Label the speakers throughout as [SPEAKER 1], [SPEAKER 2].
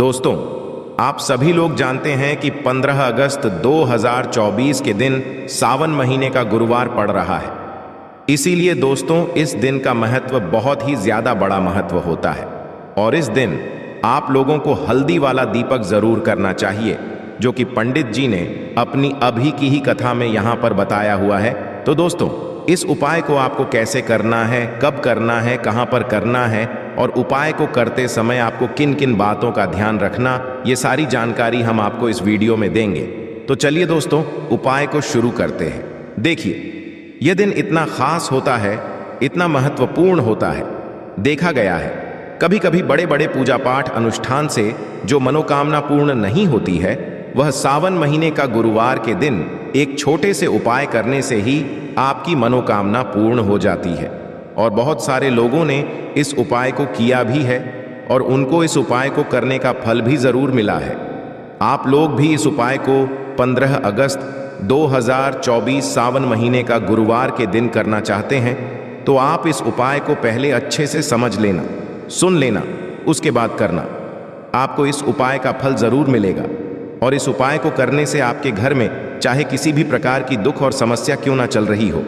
[SPEAKER 1] दोस्तों, आप सभी लोग जानते हैं कि 15 अगस्त 2024 के दिन सावन महीने का गुरुवार पड़ रहा है। इसीलिए दोस्तों, इस दिन का महत्व बहुत ही ज्यादा बड़ा महत्व होता है और इस दिन आप लोगों को हल्दी वाला दीपक जरूर करना चाहिए, जो कि पंडित जी ने अपनी अभी की ही कथा में यहाँ पर बताया हुआ है। तो दोस्तों, इस उपाय को आपको कैसे करना है, कब करना है, कहाँ पर करना है और उपाय को करते समय आपको किन किन बातों का ध्यान रखना, ये सारी जानकारी हम आपको इस वीडियो में देंगे। तो चलिए दोस्तों, उपाय को शुरू करते हैं। देखिए, यह दिन इतना खास होता है, इतना महत्वपूर्ण होता है। देखा गया है कभी कभी बड़े बड़े पूजा पाठ अनुष्ठान से जो मनोकामना पूर्ण नहीं होती है, वह सावन महीने का गुरुवार के दिन एक छोटे से उपाय करने से ही आपकी मनोकामना पूर्ण हो जाती है। और बहुत सारे लोगों ने इस उपाय को किया भी है और उनको इस उपाय को करने का फल भी जरूर मिला है। आप लोग भी इस उपाय को 15 अगस्त 2024 सावन महीने का गुरुवार के दिन करना चाहते हैं, तो आप इस उपाय को पहले अच्छे से समझ लेना, सुन लेना, उसके बाद करना। आपको इस उपाय का फल जरूर मिलेगा और इस उपाय को करने से आपके घर में चाहे किसी भी प्रकार की दुख और समस्या क्यों ना चल रही हो,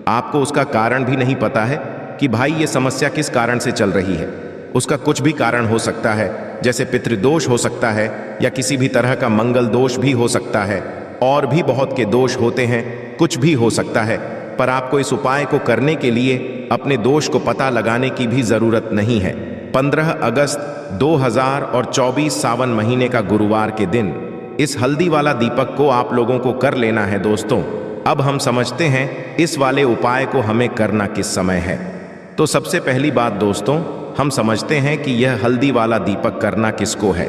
[SPEAKER 1] आपको उसका कारण भी नहीं पता है कि भाई ये समस्या किस कारण से चल रही है। उसका कुछ भी कारण हो सकता है, जैसे पितृदोष हो सकता है या किसी भी तरह का मंगल दोष भी हो सकता है, और भी बहुत के दोष होते हैं, कुछ भी हो सकता है। पर आपको इस उपाय को करने के लिए अपने दोष को पता लगाने की भी जरूरत नहीं है। 15 अगस्त 2024 सावन महीने का गुरुवार के दिन इस हल्दी वाला दीपक को आप लोगों को कर लेना है। दोस्तों, अब हम समझते हैं इस वाले उपाय को हमें करना किस समय है। तो सबसे पहली बात दोस्तों, हम समझते हैं कि यह हल्दी वाला दीपक करना किसको है।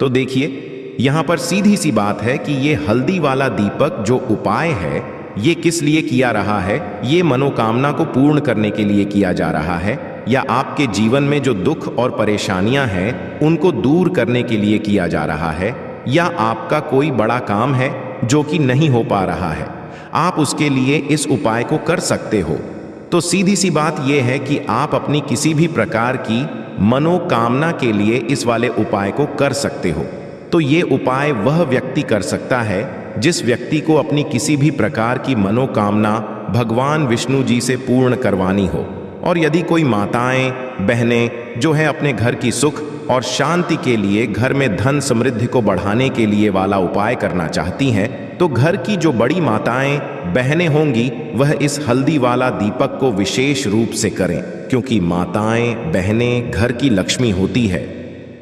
[SPEAKER 1] तो देखिए, यहाँ पर सीधी सी बात है कि ये हल्दी वाला दीपक जो उपाय है, ये किस लिए किया रहा है। ये मनोकामना को पूर्ण करने के लिए किया जा रहा है, या आपके जीवन में जो दुख और परेशानियां हैं उनको दूर करने के लिए किया जा रहा है, या आपका कोई बड़ा काम है जो कि नहीं हो पा रहा है, आप उसके लिए इस उपाय को कर सकते हो। तो सीधी सी बात यह है कि आप अपनी किसी भी प्रकार की मनोकामना के लिए इस वाले उपाय को कर सकते हो। तो ये उपाय वह व्यक्ति कर सकता है जिस व्यक्ति को अपनी किसी भी प्रकार की मनोकामना भगवान विष्णु जी से पूर्ण करवानी हो। और यदि कोई माताएं, बहनें जो है अपने घर की सुख और शांति के लिए, घर में धन समृद्धि को बढ़ाने के लिए वाला उपाय करना चाहती हैं, तो घर की जो बड़ी माताएं, बहनें होंगी, वह इस हल्दी वाला दीपक को विशेष रूप से करें, क्योंकि माताएं, बहनें घर की लक्ष्मी होती है।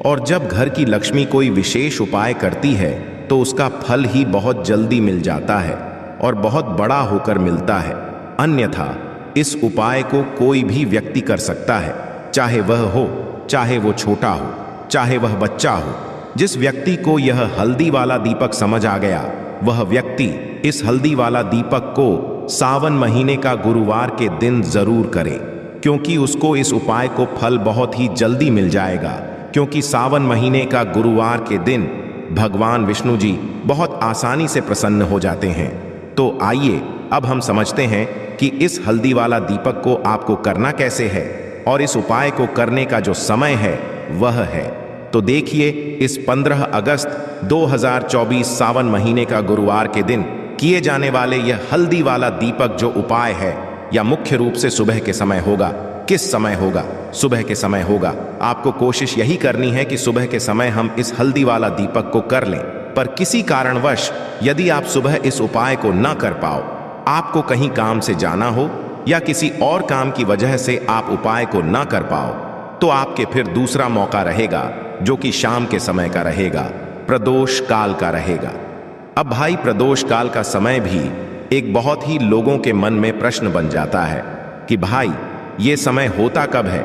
[SPEAKER 1] और जब घर की लक्ष्मी कोई विशेष उपाय करती है तो उसका फल ही बहुत जल्दी मिल जाता है और बहुत बड़ा होकर मिलता है। अन्यथा इस उपाय को कोई भी व्यक्ति कर सकता है, चाहे वह हो, चाहे वो छोटा हो, चाहे वह बच्चा हो। जिस व्यक्ति को यह हल्दी वाला दीपक समझ आ गया, वह व्यक्ति इस हल्दी वाला दीपक को सावन महीने का गुरुवार के दिन जरूर करे, क्योंकि उसको इस उपाय को फल बहुत ही जल्दी मिल जाएगा। क्योंकि सावन महीने का गुरुवार के दिन भगवान विष्णु जी बहुत आसानी से प्रसन्न हो जाते हैं। तो आइए अब हम समझते हैं कि इस हल्दी वाला दीपक को आपको करना कैसे है और इस उपाय को करने का जो समय है वह है। तो देखिए, इस 15 अगस्त 2024 सावन महीने का गुरुवार के दिन किए जाने वाले यह हल्दी वाला दीपक जो उपाय है, या मुख्य रूप से सुबह के समय होगा। किस समय होगा? सुबह के समय होगा। आपको कोशिश यही करनी है कि सुबह के समय हम इस हल्दी वाला दीपक को कर लें। पर किसी कारणवश यदि आप सुबह इस उपाय को न कर पाओ, आपको कहीं काम से जाना हो या किसी और काम की वजह से आप उपाय को न कर पाओ, तो आपके फिर दूसरा मौका रहेगा, जो कि शाम के समय का रहेगा, प्रदोष काल का रहेगा। अब भाई, प्रदोष काल का समय भी एक बहुत ही लोगों के मन में प्रश्न बन जाता है कि भाई ये समय होता कब है,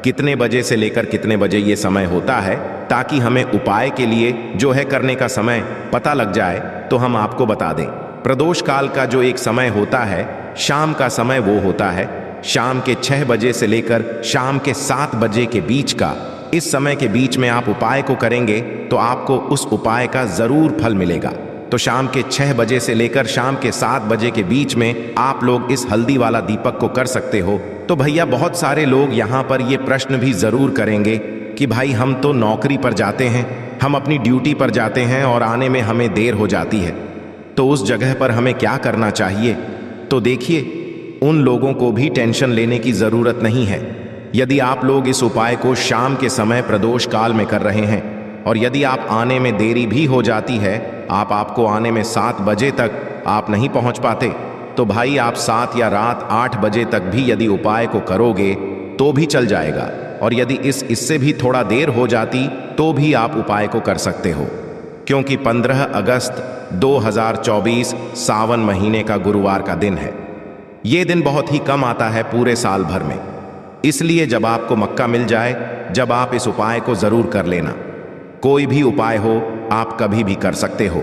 [SPEAKER 1] कितने बजे से लेकर कितने बजे ये समय होता है, ताकि हमें उपाय के लिए जो है करने का समय पता लग जाए। तो हम आपको बता दें, प्रदोष काल का जो एक समय होता है, शाम का समय वो होता है शाम के 6 बजे से लेकर शाम के 7 बजे के बीच का। इस समय के बीच में आप उपाय को करेंगे तो आपको उस उपाय का जरूर फल मिलेगा। तो शाम के 6 बजे से लेकर शाम के 7 बजे के बीच में आप लोग इस हल्दी वाला दीपक को कर सकते हो। तो भैया, बहुत सारे लोग यहाँ पर ये प्रश्न भी जरूर करेंगे कि भाई हम तो नौकरी पर जाते हैं, हम अपनी ड्यूटी पर जाते हैं और आने में हमें देर हो जाती है, तो उस जगह पर हमें क्या करना चाहिए? तो देखिए, उन लोगों को भी टेंशन लेने की ज़रूरत नहीं है। यदि आप लोग इस उपाय को शाम के समय प्रदोष काल में कर रहे हैं और यदि आप आने में देरी भी हो जाती है, आपको आने में 7 बजे तक आप नहीं पहुंच पाते, तो भाई आप 7 या रात 8 बजे तक भी यदि उपाय को करोगे तो भी चल जाएगा। और यदि इससे भी थोड़ा देर हो जाती तो भी आप उपाय को कर सकते हो, क्योंकि 15 अगस्त 2024 सावन महीने का गुरुवार का दिन है। ये दिन बहुत ही कम आता है पूरे साल भर में, इसलिए जब आपको मौका मिल जाए, जब आप इस उपाय को जरूर कर लेना। कोई भी उपाय हो, आप कभी भी कर सकते हो।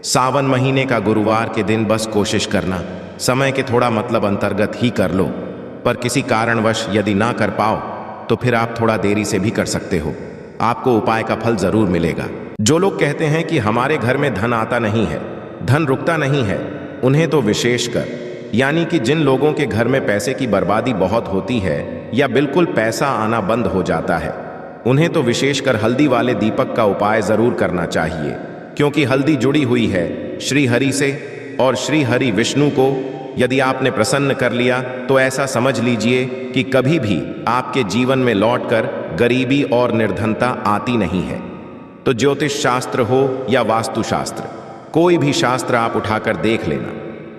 [SPEAKER 1] सावन महीने का गुरुवार के दिन बस कोशिश करना समय के थोड़ा मतलब अंतर्गत ही कर लो, पर किसी कारणवश यदि ना कर पाओ तो फिर आप थोड़ा देरी से भी कर सकते हो। आपको उपाय का फल जरूर मिलेगा। जो लोग कहते हैं कि हमारे घर में धन आता नहीं है, धन रुकता नहीं है, उन्हें तो विशेषकर, यानी कि जिन लोगों के घर में पैसे की बर्बादी बहुत होती है या बिल्कुल पैसा आना बंद हो जाता है, उन्हें तो विशेषकर हल्दी वाले दीपक का उपाय जरूर करना चाहिए, क्योंकि हल्दी जुड़ी हुई है श्री हरि से, और श्री हरि विष्णु को यदि आपने प्रसन्न कर लिया तो ऐसा समझ लीजिए कि कभी भी आपके जीवन में लौटकर गरीबी और निर्धनता आती नहीं है। तो ज्योतिष शास्त्र हो या वास्तु शास्त्र, कोई भी शास्त्र आप उठाकर देख लेना,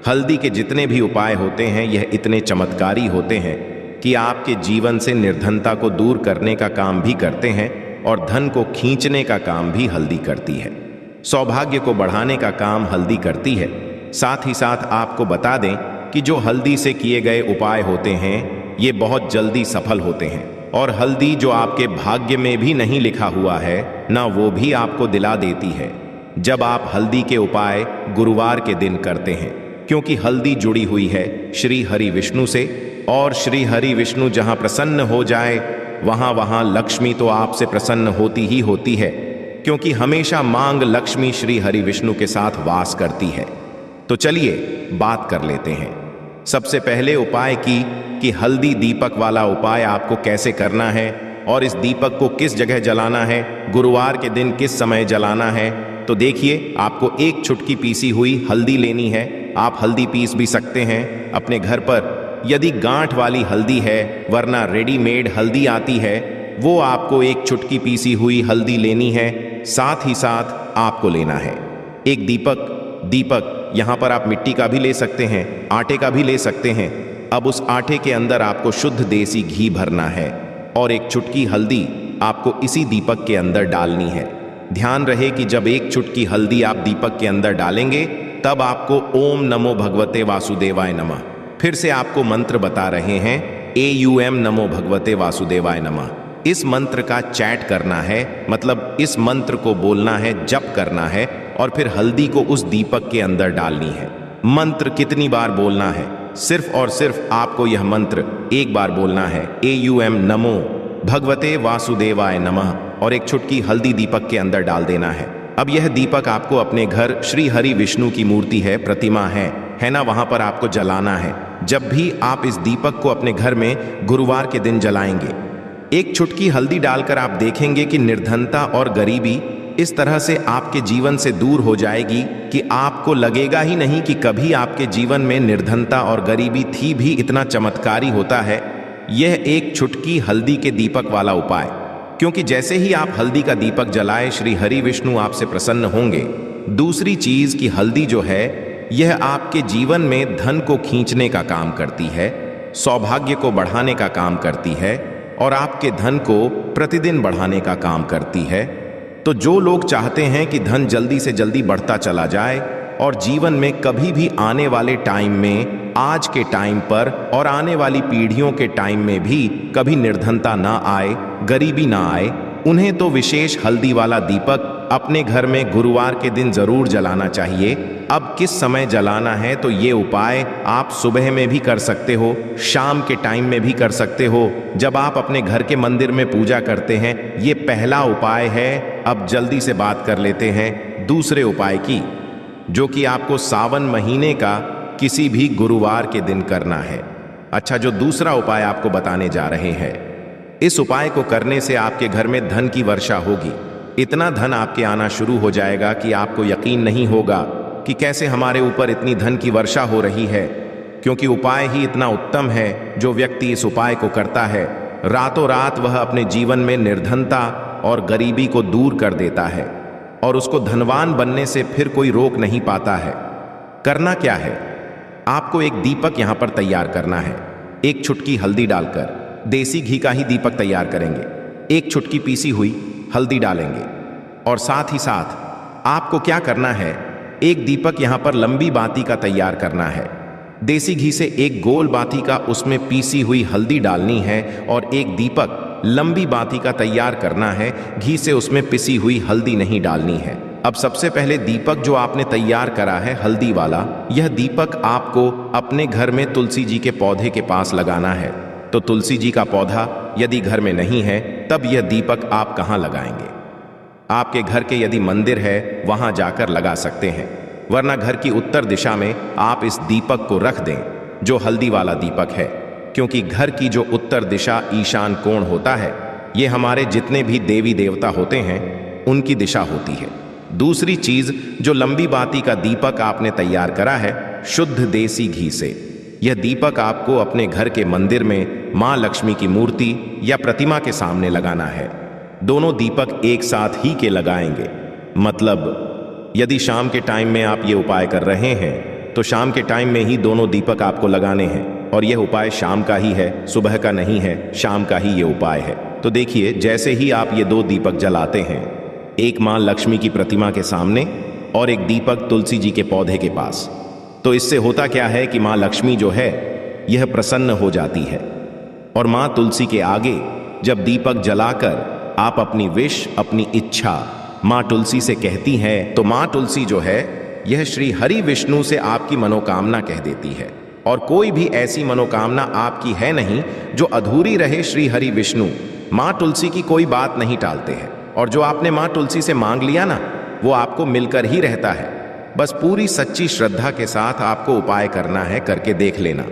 [SPEAKER 1] हल्दी के जितने भी उपाय होते हैं यह इतने चमत्कारी होते हैं कि आपके जीवन से निर्धनता को दूर करने का काम भी करते हैं और धन को खींचने का काम भी हल्दी करती है। सौभाग्य को बढ़ाने का काम हल्दी करती है। साथ ही साथ आपको बता दें कि जो हल्दी से किए गए उपाय होते हैं ये बहुत जल्दी सफल होते हैं, और हल्दी जो आपके भाग्य में भी नहीं लिखा हुआ है ना, वो भी आपको दिला देती है जब आप हल्दी के उपाय गुरुवार के दिन करते हैं, क्योंकि हल्दी जुड़ी हुई है श्री हरि विष्णु से, और श्री हरि विष्णु जहां प्रसन्न हो जाए वहां लक्ष्मी तो आपसे प्रसन्न होती ही होती है, क्योंकि हमेशा मांग लक्ष्मी श्री हरि विष्णु के साथ वास करती है। तो चलिए बात कर लेते हैं सबसे पहले उपाय की कि हल्दी दीपक वाला उपाय आपको कैसे करना है और इस दीपक को किस जगह जलाना है, गुरुवार के दिन किस समय जलाना है। तो देखिए, आपको एक चुटकी पीसी हुई हल्दी लेनी है। आप हल्दी पीस भी सकते हैं अपने घर पर यदि गांठ वाली हल्दी है, वरना रेडीमेड हल्दी आती है, वो आपको एक चुटकी पीसी हुई हल्दी लेनी है। साथ ही साथ आपको लेना है एक दीपक यहाँ पर आप मिट्टी का भी ले सकते हैं, आटे का भी ले सकते हैं। अब उस आटे के अंदर आपको शुद्ध देसी घी भरना है और एक चुटकी हल्दी आपको इसी दीपक के अंदर डालनी है। ध्यान रहे कि जब एक चुटकी हल्दी आप दीपक के अंदर डालेंगे तब आपको ओम नमो भगवते वासुदेवाय नमः, फिर से आपको मंत्र बता रहे हैं, AUM नमो भगवते वासुदेवाय नमः। इस मंत्र का चैट करना है, मतलब इस मंत्र को बोलना है, जप करना है, और फिर हल्दी को उस दीपक के अंदर डालनी है। मंत्र कितनी बार बोलना है? सिर्फ और सिर्फ आपको यह मंत्र एक बार बोलना है, AUM नमो भगवते वासुदेवाय नमः, और एक चुटकी हल्दी दीपक के अंदर डाल देना है। अब यह दीपक आपको अपने घर श्री हरि विष्णु की मूर्ति है, प्रतिमा है ना, वहां पर आपको जलाना है। जब भी आप इस दीपक को अपने घर में गुरुवार के दिन जलाएंगे, एक चुटकी हल्दी डालकर आप देखेंगे कि निर्धनता और गरीबी इस तरह से आपके जीवन से दूर हो जाएगी कि आपको लगेगा ही नहीं कि कभी आपके जीवन में निर्धनता और गरीबी थी। भी इतना चमत्कारी होता है यह एक चुटकी हल्दी के दीपक वाला उपाय, क्योंकि जैसे ही आप हल्दी का दीपक जलाए श्री हरि विष्णु आपसे प्रसन्न होंगे। दूसरी चीज कि हल्दी जो है यह आपके जीवन में धन को खींचने का काम करती है, सौभाग्य को बढ़ाने का काम करती है और आपके धन को प्रतिदिन बढ़ाने का काम करती है। तो जो लोग चाहते हैं कि धन जल्दी से जल्दी बढ़ता चला जाए और जीवन में कभी भी आने वाले टाइम में, आज के टाइम पर और आने वाली पीढ़ियों के टाइम में भी कभी निर्धनता ना आए, गरीबी ना आए, उन्हें तो विशेष हल्दी वाला दीपक अपने घर में गुरुवार के दिन जरूर जलाना चाहिए। अब किस समय जलाना है तो ये उपाय आप सुबह में भी कर सकते हो, शाम के टाइम में भी कर सकते हो, जब आप अपने घर के मंदिर में पूजा करते हैं। ये पहला उपाय है। अब जल्दी से बात कर लेते हैं दूसरे उपाय की, जो कि आपको सावन महीने का किसी भी गुरुवार के दिन करना है। अच्छा, जो दूसरा उपाय आपको बताने जा रहे हैं, इस उपाय को करने से आपके घर में धन की वर्षा होगी, इतना धन आपके आना शुरू हो जाएगा कि आपको यकीन नहीं होगा कि कैसे हमारे ऊपर इतनी धन की वर्षा हो रही है, क्योंकि उपाय ही इतना उत्तम है। जो व्यक्ति इस उपाय को करता है, रातों रात वह अपने जीवन में निर्धनता और गरीबी को दूर कर देता है और उसको धनवान बनने से फिर कोई रोक नहीं पाता है। करना क्या है, आपको एक दीपक यहां पर तैयार करना है। एक चुटकी हल्दी डालकर, देसी घी का ही दीपक तैयार करेंगे। एक चुटकी पीसी हुई हल्दी डालेंगे और साथ ही साथ आपको क्या करना है, एक दीपक यहां पर लंबी बाती का तैयार करना है। देसी घी से एक गोल बाती का उसमें पीसी हुई हल्दी डालनी है और एक दीपक लंबी बाती का तैयार करना है। घी से उसमें पिसी हुई हल्दी नहीं डालनी है। अब सबसे पहले दीपक जो आपने तैयार करा है हल्दी वाला, यह दीपक आपको अपने घर में तुलसी जी के पौधे के पास लगाना है। तो तुलसी जी का पौधा यदि घर में नहीं है, तब यह दीपक आप कहाँ लगाएंगे? आपके घर के यदि मंदिर है वहां जाकर लगा सकते हैं, वरना घर की उत्तर दिशा में आप इस दीपक को रख दें, जो हल्दी वाला दीपक है, क्योंकि घर की जो उत्तर दिशा ईशान कोण होता है, ये हमारे जितने भी देवी देवता होते हैं उनकी दिशा होती है। दूसरी चीज, जो लंबी बाती का दीपक आपने तैयार करा है शुद्ध देसी घी से, यह दीपक आपको अपने घर के मंदिर में मां लक्ष्मी की मूर्ति या प्रतिमा के सामने लगाना है। दोनों दीपक एक साथ ही के लगाएंगे। मतलब यदि शाम के टाइम में आप ये उपाय कर रहे हैं तो शाम के टाइम में ही दोनों दीपक आपको लगाने हैं, और यह उपाय शाम का ही है, सुबह का नहीं है, शाम का ही ये उपाय है। तो देखिए, जैसे ही आप ये दो दीपक जलाते हैं, एक मां लक्ष्मी की प्रतिमा के सामने और एक दीपक तुलसी जी के पौधे के पास, तो इससे होता क्या है कि मां लक्ष्मी जो है यह प्रसन्न हो जाती है। और मां तुलसी के आगे जब दीपक जलाकर आप अपनी विश, अपनी इच्छा मां तुलसी से कहती हैं, तो मां तुलसी जो है यह श्री हरि विष्णु से आपकी मनोकामना कह देती है। और कोई भी ऐसी मनोकामना आपकी है नहीं जो अधूरी रहे। श्री हरि विष्णु मां तुलसी की कोई बात नहीं टालते हैं, और जो आपने मां तुलसी से मांग लिया ना, वो आपको मिलकर ही रहता है। बस पूरी सच्ची श्रद्धा के साथ आपको उपाय करना है, करके देख लेना।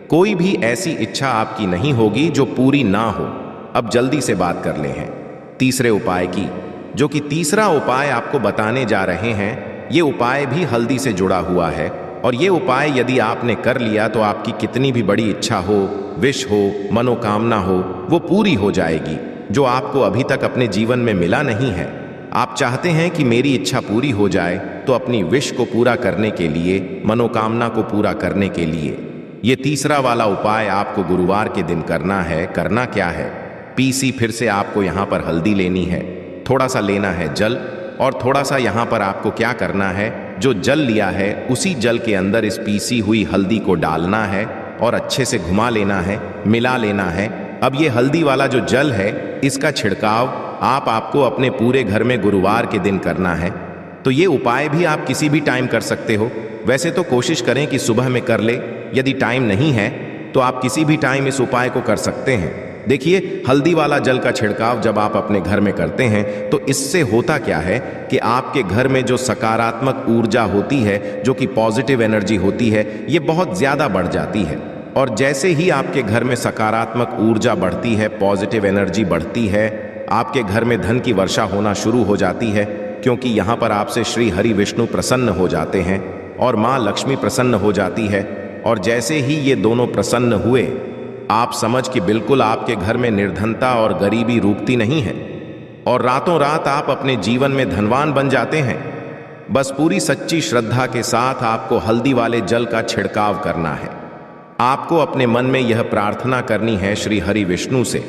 [SPEAKER 1] कोई भी ऐसी इच्छा आपकी नहीं होगी जो पूरी ना हो। अब जल्दी से बात कर ले हैं तीसरे उपाय की, जो कि तीसरा उपाय आपको बताने जा रहे हैं। ये उपाय भी हल्दी से जुड़ा हुआ है, और ये उपाय यदि आपने कर लिया तो आपकी कितनी भी बड़ी इच्छा हो, विश हो, मनोकामना हो, वो पूरी हो जाएगी, जो आपको अभी तक अपने जीवन में मिला नहीं है। आप चाहते हैं कि मेरी इच्छा पूरी हो जाए, तो अपनी विश को पूरा करने के लिए, मनोकामना को पूरा करने के लिए ये तीसरा वाला उपाय आपको गुरुवार के दिन करना है। करना क्या है, पीसी फिर से आपको यहाँ पर हल्दी लेनी है, थोड़ा सा लेना है जल, और थोड़ा सा यहाँ पर आपको क्या करना है, जो जल लिया है उसी जल के अंदर इस पीसी हुई हल्दी को डालना है और अच्छे से घुमा लेना है, मिला लेना है। अब ये हल्दी वाला जो जल है, इसका छिड़काव आपको अपने पूरे घर में गुरुवार के दिन करना है। तो ये उपाय भी आप किसी भी टाइम कर सकते हो। वैसे तो कोशिश करें कि सुबह में कर ले, यदि टाइम नहीं है तो आप किसी भी टाइम इस उपाय को कर सकते हैं। देखिए, हल्दी वाला जल का छिड़काव जब आप अपने घर में करते हैं तो इससे होता क्या है कि आपके घर में जो सकारात्मक ऊर्जा होती है, जो कि पॉजिटिव एनर्जी होती है, ये बहुत ज़्यादा बढ़ जाती है। और जैसे ही आपके घर में सकारात्मक ऊर्जा बढ़ती है, पॉजिटिव एनर्जी बढ़ती है, आपके घर में धन की वर्षा होना शुरू हो जाती है, क्योंकि यहाँ पर आपसे श्री हरि विष्णु प्रसन्न हो जाते हैं और माँ लक्ष्मी प्रसन्न हो जाती है। और जैसे ही ये दोनों प्रसन्न हुए, आप समझ कि बिल्कुल आपके घर में निर्धनता और गरीबी रुकती नहीं है, और रातों रात आप अपने जीवन में धनवान बन जाते हैं। बस पूरी सच्ची श्रद्धा के साथ आपको हल्दी वाले जल का छिड़काव करना है। आपको अपने मन में यह प्रार्थना करनी है श्री हरि विष्णु से,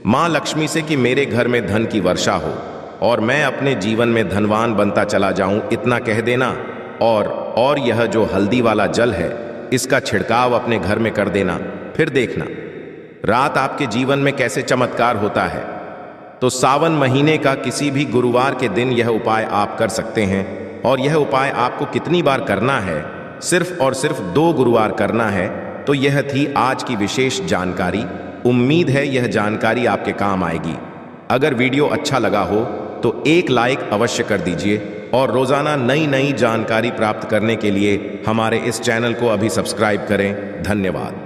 [SPEAKER 1] माँ लक्ष्मी से, कि मेरे घर में धन की वर्षा हो और मैं अपने जीवन में धनवान बनता चला जाऊं, इतना कह देना। और यह जो हल्दी वाला जल है, इसका छिड़काव अपने घर में कर देना। फिर देखना रात आपके जीवन में कैसे चमत्कार होता है। तो सावन महीने का किसी भी गुरुवार के दिन यह उपाय आप कर सकते हैं। और यह उपाय आपको कितनी बार करना है, सिर्फ और सिर्फ 2 गुरुवार करना है। तो यह थी आज की विशेष जानकारी। उम्मीद है यह जानकारी आपके काम आएगी। अगर वीडियो अच्छा लगा हो तो एक लाइक अवश्य कर दीजिए, और रोजाना नई नई जानकारी प्राप्त करने के लिए हमारे इस चैनल को अभी सब्सक्राइब करें। धन्यवाद।